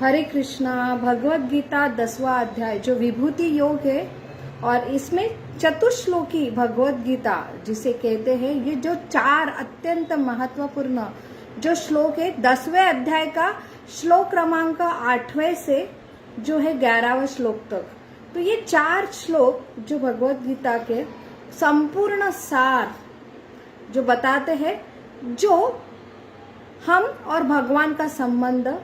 हरे कृष्णा। भगवत गीता 10वां अध्याय जो विभूति योग है और इसमें चतुश्लोकी भगवत गीता जिसे कहते हैं, ये जो 4 अत्यंत महत्वपूर्ण जो श्लोक है 10वें अध्याय का श्लोक क्रमांक 8वें से जो है 11वें श्लोक तक। तो ये 4 श्लोक जो भगवत गीता के संपूर्ण सार जो बताते हैं, जो हम और भगवान का संबंध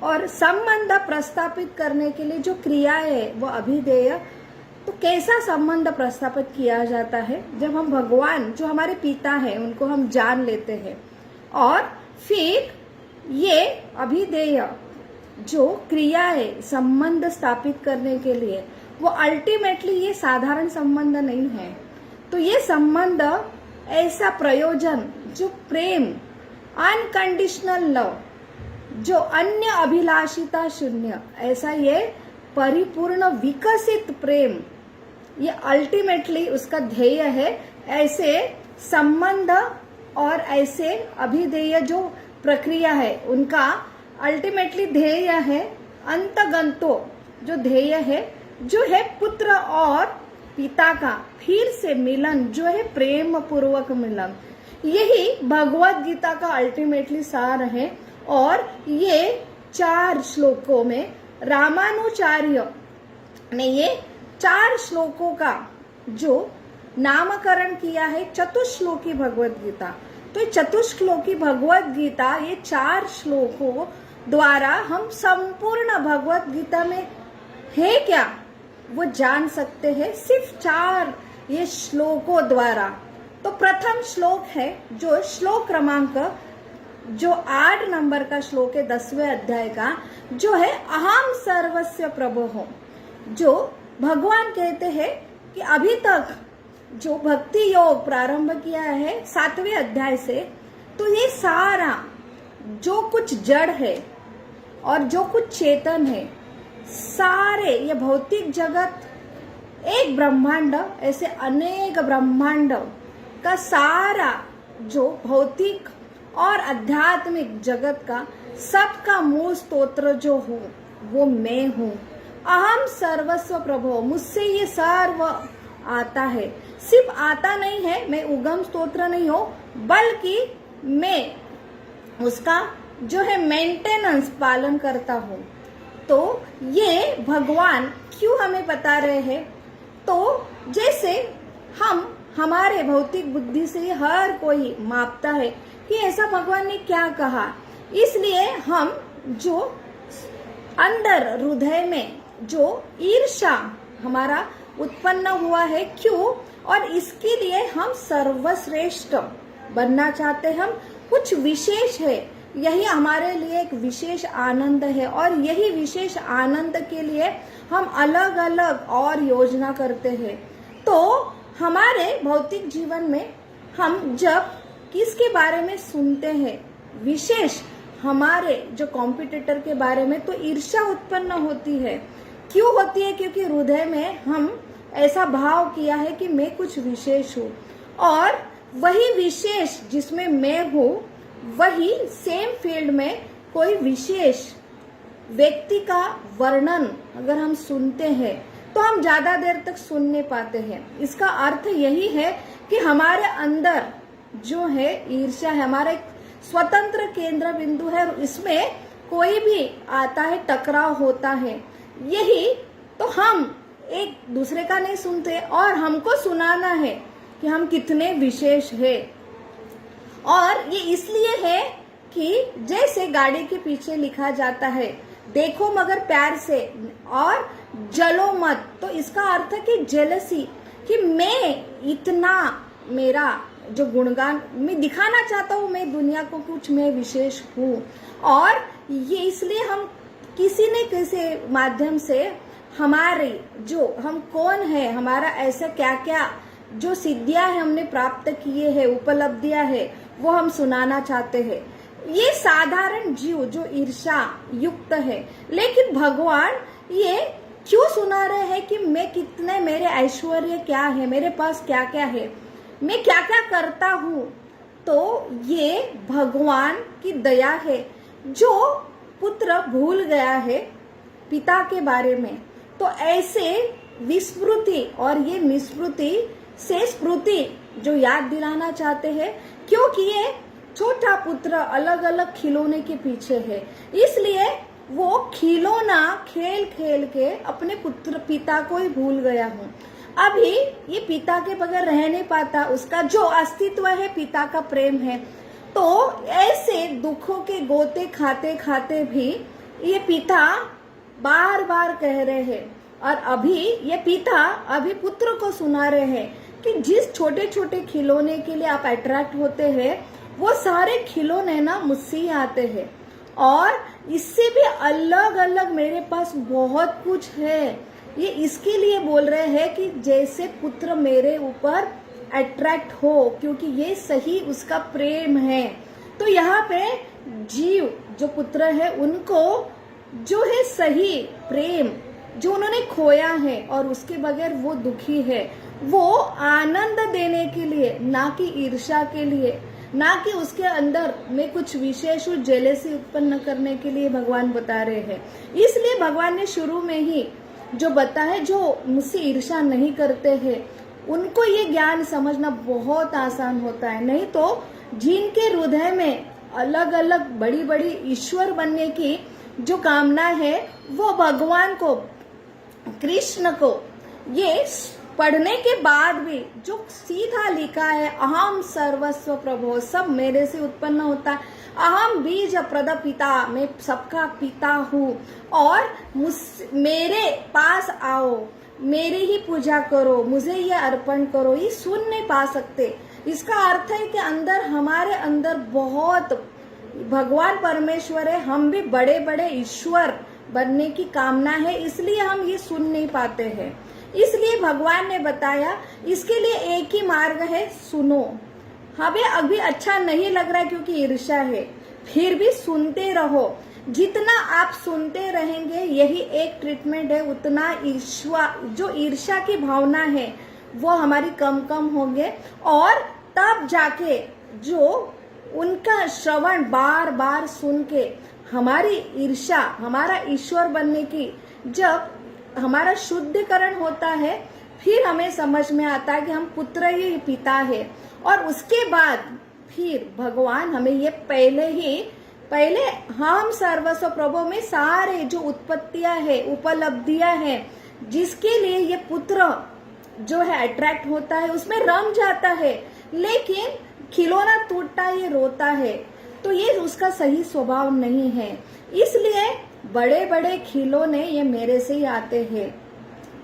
और संबंध प्रस्थापित करने के लिए जो क्रिया है वो अभिधेय। तो कैसा संबंध प्रस्थापित किया जाता है जब हम भगवान जो हमारे पिता हैं उनको हम जान लेते हैं, और फिर ये अभिधेय जो क्रिया है संबंध स्थापित करने के लिए, वो अल्टीमेटली ये साधारण संबंध नहीं है। तो ये संबंध ऐसा प्रयोजन जो प्रेम, अनकंडीशनल लव, जो अन्य अभिलाषिता शून्य, ऐसा ये परिपूर्ण विकसित प्रेम, ये अल्टीमेटली उसका ध्येय है। ऐसे संबंध और ऐसे अभिधेय जो प्रक्रिया है उनका अल्टीमेटली ध्येय है, अंतगंतो जो ध्येय है, जो है पुत्र और पिता का फिर से मिलन, जो है प्रेम पूर्वक मिलन। यही भगवत गीता का अल्टीमेटली सार है। और ये 4 श्लोकों में रामानुचार्य ने ये 4 श्लोकों का जो नामकरण किया है चतुश्लोकी भगवत गीता। तो ये चतुश्लोकी भगवत गीता, ये 4 श्लोकों द्वारा हम संपूर्ण भगवत गीता में है क्या वो जान सकते हैं, सिर्फ 4 ये श्लोकों द्वारा। तो प्रथम श्लोक है जो श्लोक क्रमांक जो 8 नंबर का श्लोक है 10वें अध्याय का, जो है अहम सर्वस्य प्रभो हो। जो भगवान कहते हैं कि अभी तक जो भक्ति योग प्रारंभ किया है 7वें अध्याय से, तो ये सारा जो कुछ जड़ है और जो कुछ चेतन है, सारे ये भौतिक जगत, एक ब्रह्मांड, ऐसे अनेक ब्रह्मांड का सारा जो भौतिक और आध्यात्मिक जगत का सबका मूल स्तोत्र जो हो वो मैं हूँ। अहम सर्वस्व प्रभो, मुझसे ये सर्व आता है। सिर्फ आता नहीं है, मैं उगम स्तोत्र नहीं हूँ, बल्कि मैं उसका जो है मेंटेनेंस पालन करता हूँ। तो ये भगवान क्यों हमें बता रहे हैं? तो जैसे हम हमारे भौतिक बुद्धि से हर कोई मापता है कि ऐसा भगवान ने क्या कहा, इसलिए हम जो अंदर हृदय में जो ईर्ष्या हमारा उत्पन्न हुआ है, क्यों? और इसके लिए हम सर्वश्रेष्ठ बनना चाहते हैं, हम कुछ विशेष है, यही हमारे लिए एक विशेष आनंद है। और यही विशेष आनंद के लिए हम अलग अलग और योजना करते हैं। तो हमारे भौतिक जीवन में हम जब किसके बारे में सुनते हैं, विशेष हमारे जो कॉम्पिटिटर के बारे में, तो ईर्ष्या उत्पन्न होती है। क्यों होती है? क्योंकि हृदय में हम ऐसा भाव किया है कि मैं कुछ विशेष हूँ, और वही विशेष जिसमें मैं हूँ, वही सेम फील्ड में कोई विशेष व्यक्ति का वर्णन अगर हम सुनते हैं तो हम ज्यादा देर तक सुन नहीं पाते हैं। इसका अर्थ यही है कि हमारे अंदर जो है ईर्ष्या है, हमारा एक स्वतंत्र केंद्र बिंदु है, और इसमें कोई भी आता है टकराव होता है। यही तो हम एक दूसरे का नहीं सुनते, और हमको सुनाना है कि हम कितने विशेष हैं। और ये इसलिए है कि जैसे गाड़ी के पीछे लिखा जाता है, देखो मगर प्यार से और जलो मत। तो इसका अर्थ है कि जेलसी, कि मैं इतना, मेरा जो गुणगान मैं दिखाना चाहता हूँ, मैं दुनिया को कुछ मैं विशेष हूँ। और ये इसलिए हम किसी न किसी माध्यम से हमारे जो हम कौन है, हमारा ऐसा क्या क्या जो सिद्धियां है हमने प्राप्त किए हैं, उपलब्धियां है, वो हम सुनाना चाहते हैं। ये साधारण जीव जो ईर्ष्या युक्त है, लेकिन भगवान ये क्यों सुना रहे हैं कि मैं कितने, मेरे ऐश्वर्य क्या है, मेरे पास क्या क्या है, मैं क्या क्या करता हूँ। तो ये भगवान की दया है जो पुत्र भूल गया है पिता के बारे में, तो ऐसे विस्मृति और ये निस्मृति से स्मृति जो याद दिलाना चाहते हैं, क्योंकि ये छोटा पुत्र अलग अलग खिलौने के पीछे है, इसलिए वो खिलौना खेल खेल के अपने पुत्र पिता को ही भूल गया हूँ। अभी ये पिता के बगैर रह नहीं पाता, उसका जो अस्तित्व है पिता का प्रेम है। तो ऐसे दुखों के गोते खाते खाते भी ये पिता बार बार कह रहे हैं, और अभी ये पिता अभी पुत्र को सुना रहे हैं कि जिस छोटे छोटे खिलौने के लिए आप अट्रैक्ट होते हैं, वो सारे खिलौने ना मुझसे ही आते हैं, और इससे भी अलग अलग मेरे पास बहुत कुछ है। ये इसके लिए बोल रहे हैं कि जैसे पुत्र मेरे ऊपर अट्रैक्ट हो, क्योंकि ये सही उसका प्रेम है। तो यहाँ पे जीव जो पुत्र है, उनको जो है सही प्रेम जो उन्होंने खोया है और उसके बगैर वो दुखी है, वो आनंद देने के लिए, ना कि ईर्ष्या के लिए, ना कि उसके अंदर में कुछ विशेष जेलेसी उत्पन्न करने के लिए भगवान बता रहे हैं। इसलिए भगवान ने शुरू में ही जो बताया, जो मुझसे ईर्ष्या नहीं करते हैं उनको ये ज्ञान समझना बहुत आसान होता है। नहीं तो जिनके हृदय में अलग अलग बड़ी बड़ी ईश्वर बनने की जो कामना है, वो भगवान को, कृष्ण को ये पढ़ने के बाद भी जो सीधा लिखा है, अहम सर्वस्व प्रभो, सब मेरे से उत्पन्न होता है, अहम बीज प्रद पिता, मैं सबका पिता हूँ, और मेरे पास आओ, मेरे ही पूजा करो, मुझे ये अर्पण करो, ये सुन नहीं पा सकते। इसका अर्थ है कि अंदर, हमारे अंदर बहुत भगवान परमेश्वर है, हम भी बड़े बड़े ईश्वर बनने की कामना है, इसलिए हम ये सुन नहीं पाते हैं। इसलिए भगवान ने बताया, इसके लिए एक ही मार्ग है, सुनो। हमें अभी अच्छा नहीं लग रहा है क्योंकि ईर्ष्या है, फिर भी सुनते रहो। जितना आप सुनते रहेंगे, यही एक ट्रीटमेंट है, उतना ईर्ष्या की भावना है वो हमारी कम कम होंगे, और तब जाके जो उनका श्रवण बार बार सुन के हमारी ईर्ष्या, हमारा ईश्वर बनने की जब हमारा शुद्धिकरण होता है, फिर हमें समझ में आता है कि हम पुत्र ही पिता है। और उसके बाद फिर भगवान हमें ये पहले हम सर्वस्व प्रभु में सारे जो उत्पत्तियां है, उपलब्धियां हैं, जिसके लिए ये पुत्र जो है अट्रैक्ट होता है, उसमें रम जाता है, लेकिन खिलौना टूटता ये रोता है, तो ये उसका सही स्वभाव नहीं है। इसलिए बड़े बड़े खिलौने ये मेरे से ही आते हैं,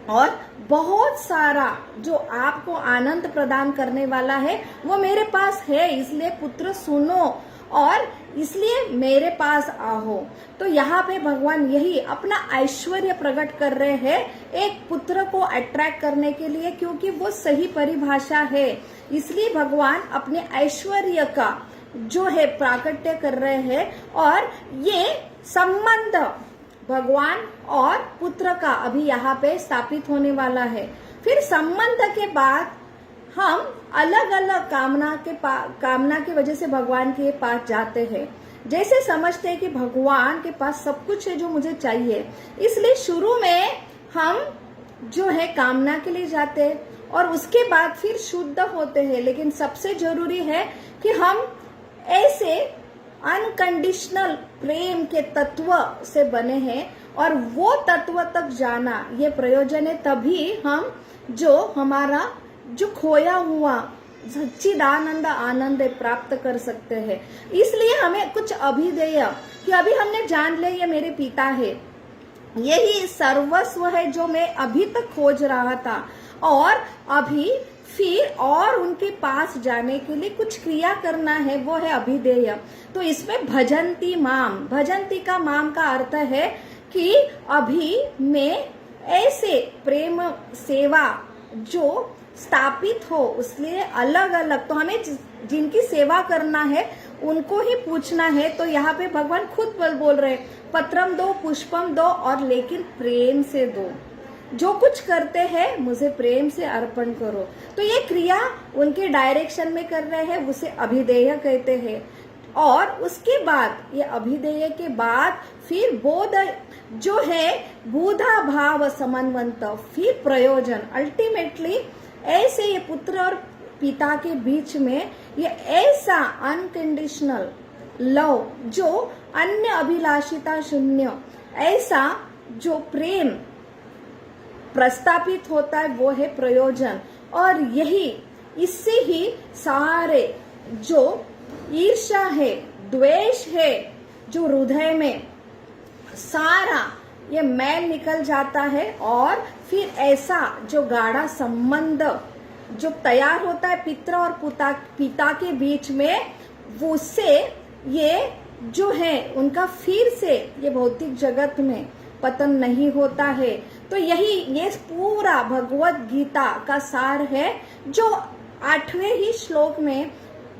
और बहुत सारा जो आपको आनंद प्रदान करने वाला है वो मेरे पास है, इसलिए पुत्र सुनो और इसलिए मेरे पास आओ। तो यहाँ पे भगवान यही अपना ऐश्वर्य प्रकट कर रहे हैं एक पुत्र को अट्रैक्ट करने के लिए, क्योंकि वो सही परिभाषा है। इसलिए भगवान अपने ऐश्वर्य का जो है प्राकट्य कर रहे हैं, और ये संबंध भगवान और पुत्र का अभी यहाँ पे स्थापित होने वाला है। फिर संबंध के बाद हम अलग अलग कामना की वजह से भगवान के पास जाते हैं। जैसे समझते हैं कि भगवान के पास सब कुछ है जो मुझे चाहिए, इसलिए शुरू में हम जो है कामना के लिए जाते हैं, और उसके बाद फिर शुद्ध होते हैं। लेकिन सबसे जरूरी है कि हम ऐसे अनकंडीशनल प्रेम के तत्व से बने हैं, और वो तत्व तक जाना ये प्रयोजन है। तभी हम जो हमारा जो खोया हुआ सच्चिदानंद आनंद प्राप्त कर सकते हैं। इसलिए हमें कुछ अभिधेय कि अभी हमने जान लिया ये मेरे पिता है, यही सर्वस्व है जो मैं अभी तक खोज रहा था, और अभी फिर और उनके पास जाने के लिए कुछ क्रिया करना है, वो है अभिधेय। तो इसमें भजंती माम, भजंती का माम का अर्थ है कि अभी मैं ऐसे प्रेम सेवा जो स्थापित हो, उसलिए अलग अलग, तो हमें जिनकी सेवा करना है उनको ही पूछना है। तो यहाँ पे भगवान खुद बोल रहे हैं, पत्रम दो, पुष्पम दो, और लेकिन प्रेम से दो। जो कुछ करते हैं मुझे प्रेम से अर्पण करो। तो ये क्रिया उनके डायरेक्शन में कर रहे हैं, उसे अभिधेय कहते हैं। और उसके बाद ये अभिधेय के बाद फिर बोध जो है बुधा भाव समन्वंत, फिर प्रयोजन। अल्टीमेटली ऐसे ये पुत्र और पिता के बीच में ये ऐसा अनकंडीशनल लव, जो अन्य अभिलाषिता शून्य, ऐसा जो प्रेम प्रस्तापित होता है वो है प्रयोजन। और यही इससे ही सारे जो ईर्ष्या है, द्वेष है, जो हृदय में सारा ये मैल निकल जाता है, और फिर ऐसा जो गाढ़ा संबंध जो तैयार होता है पिता और पिता के बीच में, वो उससे ये जो है उनका फिर से ये भौतिक जगत में पतन नहीं होता है। तो यही ये पूरा भगवत गीता का सार है, जो 8वें ही श्लोक में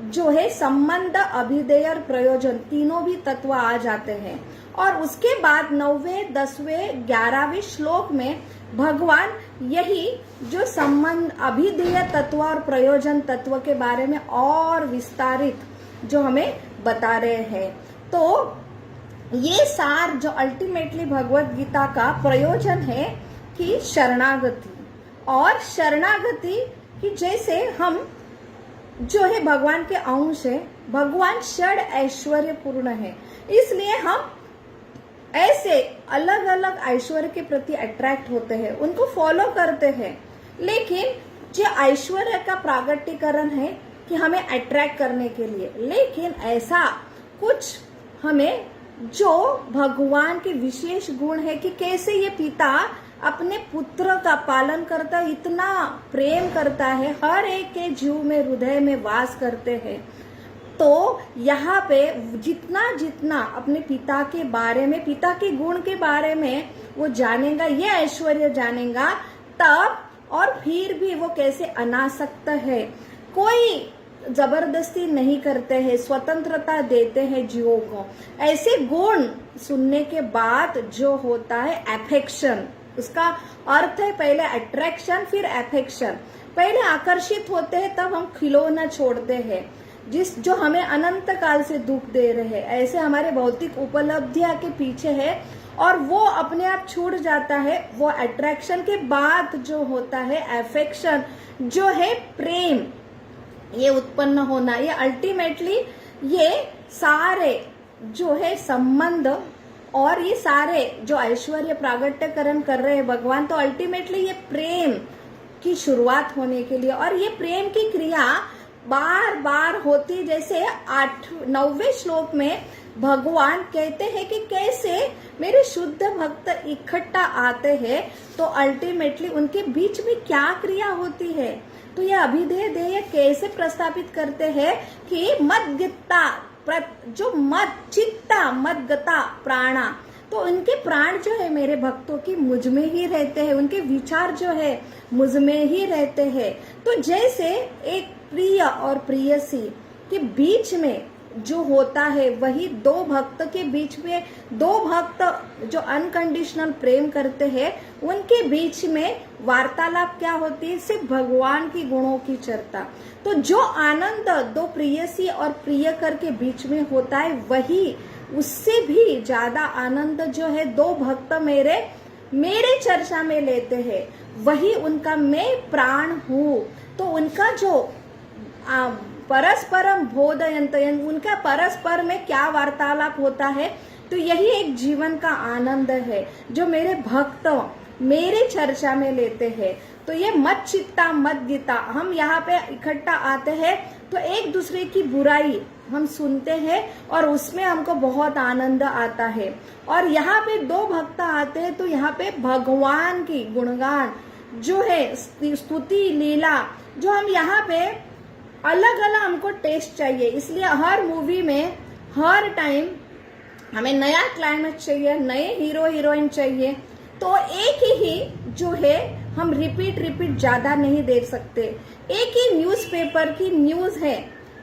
जो है संबंध, अभिधेय और प्रयोजन तीनों भी तत्व आ जाते हैं। और उसके बाद 9वें, 10वें, 11वें श्लोक में भगवान यही जो संबंध, अभिधेय तत्व और प्रयोजन तत्व के बारे में और विस्तारित जो हमें बता रहे हैं। तो ये सार जो अल्टीमेटली भगवत गीता का प्रयोजन है कि शरणागति, और शरणागति कि जैसे हम जो है भगवान के अंश है, भगवान षड ऐश्वर्य पूर्ण है, इसलिए हम ऐसे अलग अलग ऐश्वर्य के प्रति अट्रैक्ट होते हैं, उनको फॉलो करते हैं। लेकिन जो ऐश्वर्य का प्रागट्यकरण है कि हमें अट्रैक्ट करने के लिए, लेकिन ऐसा कुछ हमें जो भगवान के विशेष गुण है कि कैसे ये पिता अपने पुत्र का पालन करता, इतना प्रेम करता है, हर एक के जीव में, हृदय में वास करते हैं। तो यहाँ पे जितना जितना अपने पिता के बारे में, पिता के गुण के बारे में वो जानेगा, ये ऐश्वर्य जानेगा, तब और फिर भी वो कैसे अनासक्त है, कोई जबरदस्ती नहीं करते हैं, स्वतंत्रता देते हैं जीवों को। ऐसे गुण सुनने के बाद जो होता है अफेक्शन, उसका अर्थ है पहले अट्रैक्शन फिर अफेक्शन। पहले आकर्षित होते हैं, तब हम खिलौना छोड़ते हैं जो हमें अनंत काल से दुख दे रहे हैं, ऐसे हमारे भौतिक उपलब्धियां के पीछे है, और वो अपने आप छूट जाता है। वो अट्रैक्शन के बाद जो होता है अफेक्शन, जो है प्रेम, ये उत्पन्न होना, ये अल्टीमेटली ये सारे जो है संबंध और ये सारे जो ऐश्वर्य प्रागट्यकरण कर रहे हैं भगवान, तो अल्टीमेटली ये प्रेम की शुरुआत होने के लिए, और ये प्रेम की क्रिया बार बार होती, जैसे 9वें श्लोक में भगवान कहते हैं कि कैसे मेरे शुद्ध भक्त इकट्ठा आते हैं, तो अल्टीमेटली उनके बीच में क्या क्रिया होती है। तो ये अभिधेय कैसे प्रस्तापित करते हैं कि मद्गता, जो मद चित्ता मद्गता प्राणा, तो उनके प्राण जो है मेरे भक्तों की मुझ में ही रहते हैं, उनके विचार जो है मुझ में ही रहते हैं। तो जैसे एक प्रिय और प्रियसी के बीच में जो होता है, वही दो भक्त के बीच में, दो भक्त जो अनकंडीशनल प्रेम करते हैं, उनके बीच में वार्तालाप क्या होती है, सिर्फ भगवान की गुणों की चर्चा। तो जो आनंद दो प्रियसी और प्रियकर के बीच में होता है, वही उससे भी ज्यादा आनंद जो है दो भक्त मेरे चर्चा में लेते हैं, वही उनका मैं प्राण हूँ। तो उनका जो परस्परम बोधयंतयन, उनका परस्पर में क्या वार्तालाप होता है, तो यही एक जीवन का आनंद है जो मेरे भक्त मेरे चर्चा में लेते हैं। तो ये मत चित्ता मत गीता, हम यहाँ पे इकट्ठा आते हैं तो एक दूसरे की बुराई हम सुनते हैं और उसमें हमको बहुत आनंद आता है। और यहाँ पे दो भक्त आते हैं तो यहाँ पे भगवान की गुणगान जो है, स्तुति लीला, जो हम यहाँ पे अलग अलग हमको टेस्ट चाहिए। इसलिए हर मूवी में हर टाइम हमें नया क्लाइमेक्स चाहिए, नए हीरो हीरोइन चाहिए। तो एक ही जो है हम रिपीट ज्यादा नहीं देख सकते। एक ही न्यूज़पेपर की न्यूज है,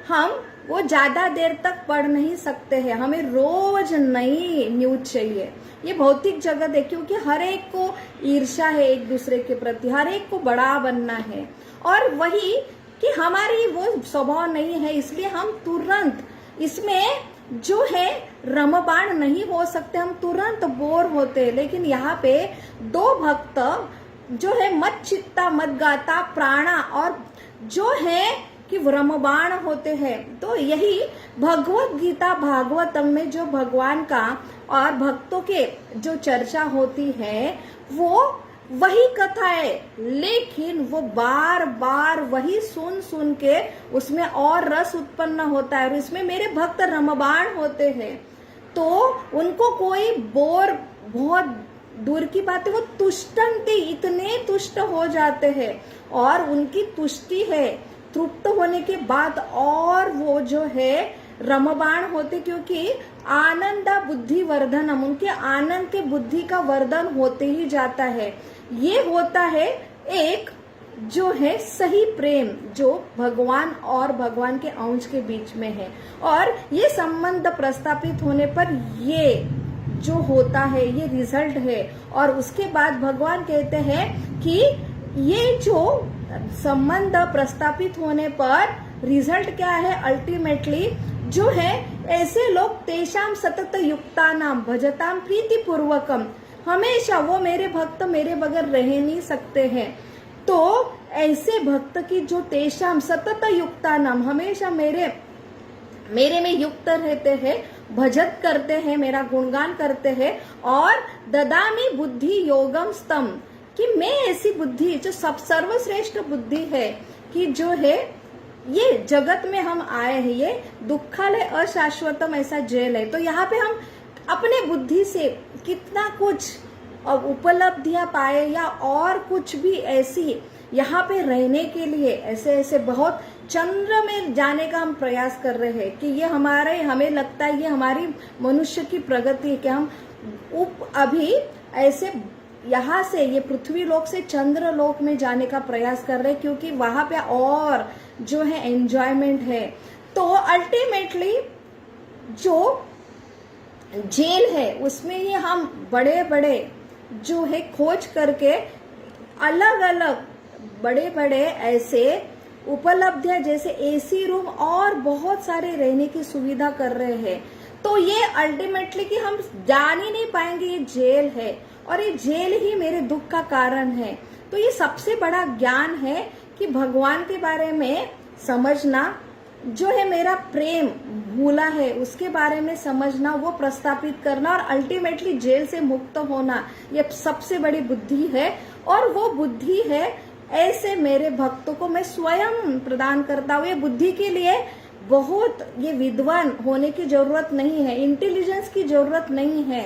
हम वो ज्यादा देर तक पढ़ नहीं सकते हैं, हमें रोज नई न्यूज चाहिए। ये भौतिक जगत है, क्योंकि हर एक को ईर्ष्या है एक दूसरे के प्रति, हर एक को बड़ा बनना है, और वही कि हमारी वो स्वभाव नहीं है, इसलिए हम तुरंत इसमें जो है रमबाण नहीं हो सकते, हम तुरंत बोर होते। लेकिन यहाँ पे दो भक्त जो है मत चित्ता मत गाता प्राणा और जो है कि रमबाण होते हैं। तो यही भगवत गीता भागवतम में जो भगवान का और भक्तों के जो चर्चा होती है वो वही कथा है, लेकिन वो बार बार वही सुन सुन के उसमें और रस उत्पन्न होता है और इसमें मेरे भक्त रमबाण होते हैं। तो उनको कोई बोर, बहुत दूर की बात है, वो तुष्टंते इतने तुष्ट हो जाते हैं और उनकी तुष्टि है, तृप्त होने के बाद और वो जो है रमबाण होते, क्योंकि आनंद बुद्धि वर्धनम, उनके आनंद के बुद्धि का वर्धन होते ही जाता है। ये होता है एक जो है सही प्रेम जो भगवान और भगवान के अंश के बीच में है। और ये संबंध प्रस्थापित होने पर ये जो होता है ये रिजल्ट है। और उसके बाद भगवान कहते हैं कि ये जो संबंध प्रस्थापित होने पर रिजल्ट क्या है, अल्टीमेटली जो है ऐसे लोग तेषाम सतत युक्ता नाम भजताम प्रीति पूर्वकम, हमेशा वो मेरे भक्त मेरे बगैर रह नहीं सकते हैं। तो ऐसे भक्त की जो तेषाम सतत युक्ता नाम, हमेशा मेरे में युक्त रहते हैं, भजत करते हैं, मेरा गुणगान करते हैं। और ददामी बुद्धि योगम स्तम, कि मैं ऐसी बुद्धि जो सब सर्वश्रेष्ठ बुद्धि है कि जो है ये जगत में हम आए हैं, ये दुखालय अशाश्वतम ऐसा जेल है। तो यहाँ पे हम अपने बुद्धि से कितना कुछ उपलब्धियां पाए या और कुछ भी ऐसी यहाँ पे रहने के लिए ऐसे ऐसे बहुत चंद्र में जाने का हम प्रयास कर रहे हैं कि ये हमें लगता है ये हमारी मनुष्य की प्रगति है कि हम अभी ऐसे यहाँ से ये पृथ्वी लोक से चंद्र लोक में जाने का प्रयास कर रहे हैं, क्योंकि वहां पे और जो है एंजॉयमेंट है। तो अल्टीमेटली जो जेल है उसमें ही हम बड़े बड़े जो है खोज करके अलग अलग बड़े बड़े ऐसे उपलब्धियां जैसे एसी रूम और बहुत सारे रहने की सुविधा कर रहे हैं। तो ये अल्टीमेटली कि हम जान ही नहीं पाएंगे ये जेल है और ये जेल ही मेरे दुख का कारण है। तो ये सबसे बड़ा ज्ञान है कि भगवान के बारे में समझना, जो है मेरा प्रेम भूला है उसके बारे में समझना, वो प्रस्थापित करना और अल्टीमेटली जेल से मुक्त होना, ये सबसे बड़ी बुद्धि है। और वो बुद्धि है ऐसे मेरे भक्तों को मैं स्वयं प्रदान करता हूँ। ये बुद्धि के लिए बहुत ये विद्वान होने की जरूरत नहीं है, इंटेलिजेंस की जरूरत नहीं है।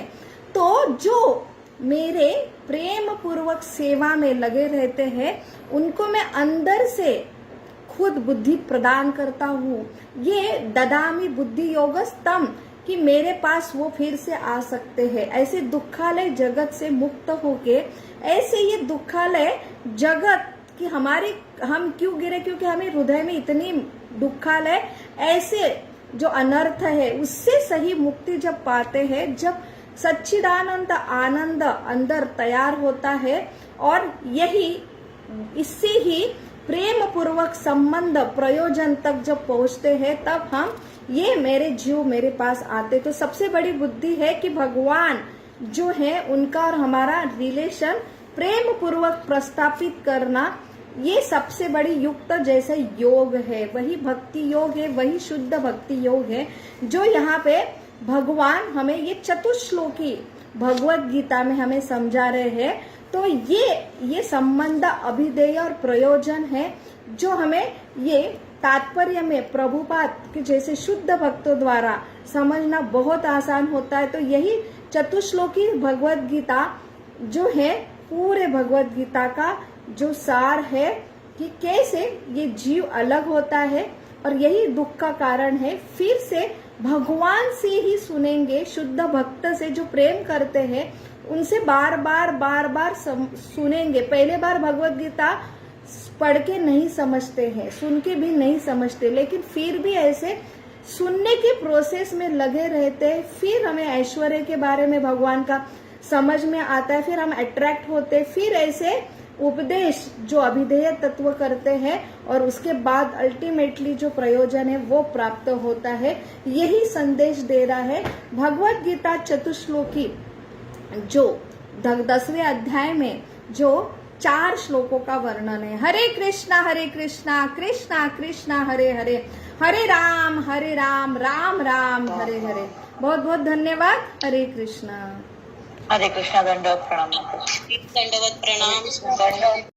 तो जो मेरे प्रेम पूर्वक सेवा में लगे रहते हैं उनको मैं अंदर से खुद बुद्धि प्रदान करता हूँ। ये ददामी बुद्धि योगस्तम, कि मेरे पास वो फिर से आ सकते हैं ऐसे दुखालय जगत से मुक्त होके। ऐसे ये दुखालय जगत कि हम क्यों गिरे, क्योंकि हमें हृदय में इतनी दुखालय ऐसे जो अनर्थ है उससे सही मुक्ति जब पाते हैं, जब सच्चिदानंद आनंद अंदर तैयार होता है और यही इससे ही प्रेम पूर्वक संबंध प्रयोजन तक जब पहुंचते हैं तब हम ये मेरे जीव मेरे पास आते। तो सबसे बड़ी बुद्धि है कि भगवान जो है उनका और हमारा रिलेशन प्रेम पूर्वक प्रस्थापित करना, ये सबसे बड़ी युक्त जैसे योग है, वही भक्ति योग है, वही शुद्ध भक्ति योग है जो यहाँ पे भगवान हमें ये चतुश्लोकी भगवत गीता में हमें समझा रहे हैं। तो ये संबंध अभिधेय और प्रयोजन है जो हमें ये तात्पर्य में प्रभुपाद के जैसे शुद्ध भक्तों द्वारा समझना बहुत आसान होता है। तो यही चतुश्लोकी भगवत गीता जो है पूरे भगवत गीता का जो सार है कि कैसे ये जीव अलग होता है और यही दुख का कारण है। फिर से भगवान से ही सुनेंगे, शुद्ध भक्त से जो प्रेम करते हैं उनसे बार बार सुनेंगे। पहले बार भगवत गीता पढ़ के नहीं समझते हैं, सुन के भी नहीं समझते, लेकिन फिर भी ऐसे सुनने के प्रोसेस में लगे रहते हैं। फिर हमें ऐश्वर्य के बारे में भगवान का समझ में आता है, फिर हम अट्रैक्ट होते, फिर ऐसे उपदेश जो अभिधेय तत्व करते हैं और उसके बाद अल्टीमेटली जो प्रयोजन है वो प्राप्त होता है, यही संदेश दे रहा है भगवत गीता चतुश्लोकी, जो 10वें अध्याय में जो 4 श्लोकों का वर्णन है। हरे कृष्णा कृष्णा कृष्णा हरे हरे, हरे राम राम राम हरे हरे। बहुत बहुत धन्यवाद। हरे कृष्णा। दंडवत प्रणाम। दंडवत प्रणाम।